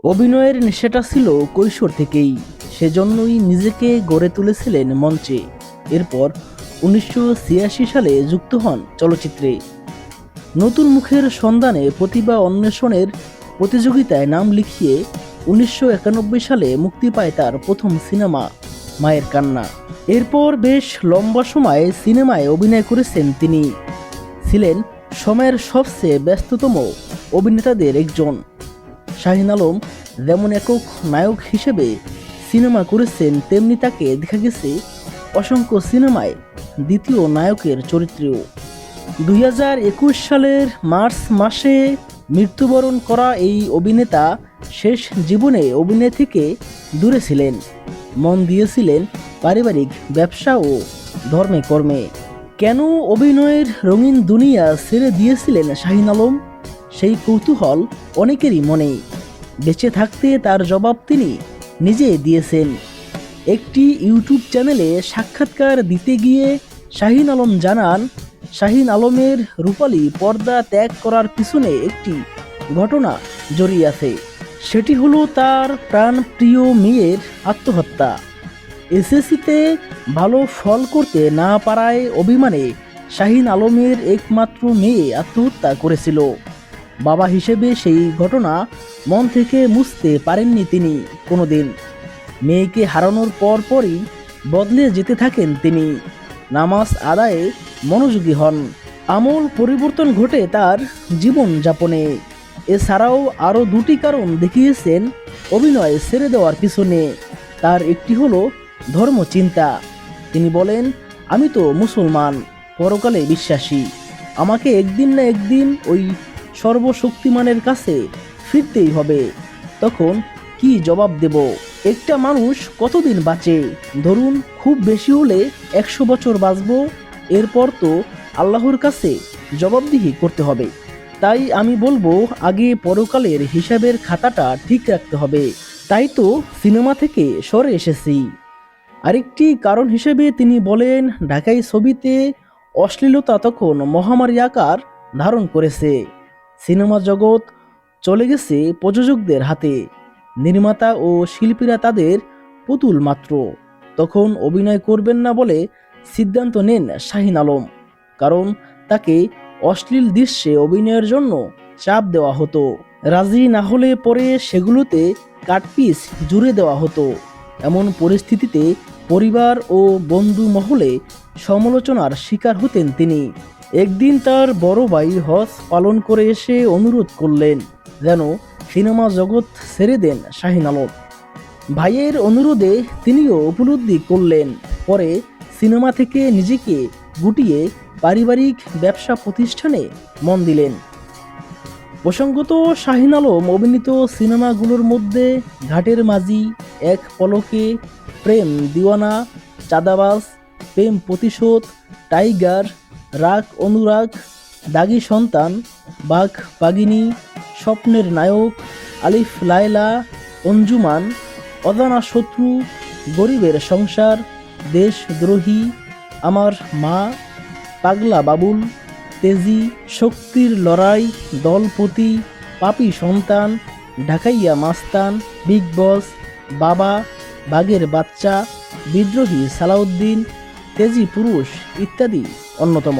অভিনয়ের নেশাটা ছিল কৈশোর থেকেই, সেজন্যই নিজেকে গড়ে তুলেছিলেন মঞ্চে। এরপর ১৯৮৬ সালে যুক্ত হন চলচ্চিত্রে। নতুন মুখের সন্ধানে প্রতিভা অন্বেষণের প্রতিযোগিতায় নাম লিখিয়ে ১৯৯১ সালে মুক্তি পায় তার প্রথম সিনেমা মায়ের কান্না। এরপর বেশ লম্বা সময় সিনেমায় অভিনয় করেছেন তিনি। ছিলেন সময়ের সবচেয়ে ব্যস্ততম অভিনেতাদের একজন। শাহীন আলম যেমন একক নায়ক হিসেবে সিনেমা করেছেন, তেমনি তাকে দেখা গেছে অসংখ্য সিনেমায় দ্বিতীয় নায়কের চরিত্রেও। ২০২১ সালের মার্চ মাসে মৃত্যুবরণ করা এই অভিনেতা শেষ জীবনে অভিনয় থেকে দূরে ছিলেন, মন দিয়েছিলেন পারিবারিক ব্যবসা ও ধর্মে কর্মে। কেন অভিনয়ের রঙিন দুনিয়া ছেড়ে দিয়েছিলেন শাহীন আলম, সেই কৌতূহল অনেকেরই মনে। বেঁচে থাকতে তার জবাব তিনি নিজে দিয়েছেন। একটি ইউটিউব চ্যানেলে সাক্ষাৎকার দিতে গিয়ে শাহীন আলম জানান, শাহীন আলমের রূপালী পর্দা ত্যাগ করার পিছনে একটি ঘটনা জড়িয়ে আছে। সেটি হলো তার প্রাণপ্রিয় মেয়ের আত্মহত্যা। এসএসসিতে ভালো ফল করতে না পারায় অভিমানে শাহীন আলমের একমাত্র মেয়ে আত্মহত্যা করেছিল। বাবা হিসেবে সেই ঘটনা মন থেকে মুছতে পারেননি তিনি কোনোদিন। মেয়েকে হারানোর পরই বদলে যেতে থাকেন তিনি। নামাজ আদায়ে মনোযোগী হন। আমূল পরিবর্তন ঘটে তার জীবন যাপনে। এছাড়াও আরও দুটি কারণ দেখিয়েছেন অভিনয় ছেড়ে দেওয়ার পিছনে। তার একটি হলো ধর্মচিন্তা। তিনি বলেন, আমি তো মুসলমান, পরকালে বিশ্বাসী। আমাকে একদিন না একদিন ওই সর্বশক্তিমানের কাছে ফিরতেই হবে। তখন কি জবাব দেব? একটা মানুষ কতদিন বাঁচে? ধরুন খুব বেশি হলে ১০০ বছর বাঁচব। এরপর তো আল্লাহর কাছে জবাবদিহি করতে হবে। তাই আমি বলবো, আগে পরকালের হিসাবের খাতাটা ঠিক রাখতে হবে। তাই তো সিনেমা থেকে সরে এসেছি। আরেকটি কারণ হিসেবে তিনি বলেন, ঢাকাই ছবিতে অশ্লীলতা তখন মহামারী আকার ধারণ করেছে। সিনেমা জগৎ চলে গেছে প্রযোজকদের হাতে। নির্মাতা ও শিল্পীরা তাদের পুতুল মাত্র। তখন অভিনয় করবেন না বলে সিদ্ধান্ত নেন শাহীন আলম, কারণ তাকে অশ্লীল দৃশ্যে অভিনয়ের জন্য চাপ দেওয়া হতো। রাজি না হলে পরে সেগুলোতে কাটপিস জুড়ে দেওয়া হতো। এমন পরিস্থিতিতে পরিবার ও বন্ধু মহলে সমালোচনার শিকার হতেন তিনি। একদিন তার বড় ভাই হজ পালন করে এসে অনুরোধ করলেন যেন সিনেমা জগৎ ছেড়ে দেন শাহীন আলম। ভাইয়ের অনুরোধে তিনিও উপলব্ধি করলেন। পরে সিনেমা থেকে নিজেকে গুটিয়ে পারিবারিক ব্যবসা প্রতিষ্ঠানে মন দিলেন। প্রসঙ্গত, শাহীন আলম অভিনীত সিনেমাগুলোর মধ্যে ঘাটের মাঝি, এক পলকে, প্রেম দিওয়ানা, চাঁদাবাজ, প্রেম প্রতিশোধ, টাইগার, রাগ অনুরাগ, দাগী সন্তান, বাঘ বাঘিনী, স্বপ্নের নায়ক, আলিফ লায়লা, অঞ্জুমান, অজানা শত্রু, গরিবের সংসার, দেশদ্রোহী, আমার মা, পাগলা বাবুল, তেজি, শক্তির লড়াই, দলপতি, পাপী সন্তান, ঢাকাইয়া মাস্তান, বিগ বস, বাবা, বাঘের বাচ্চা, বিদ্রোহী সালাউদ্দিন, তেজি পুরুষ ইত্যাদি অন্যতম।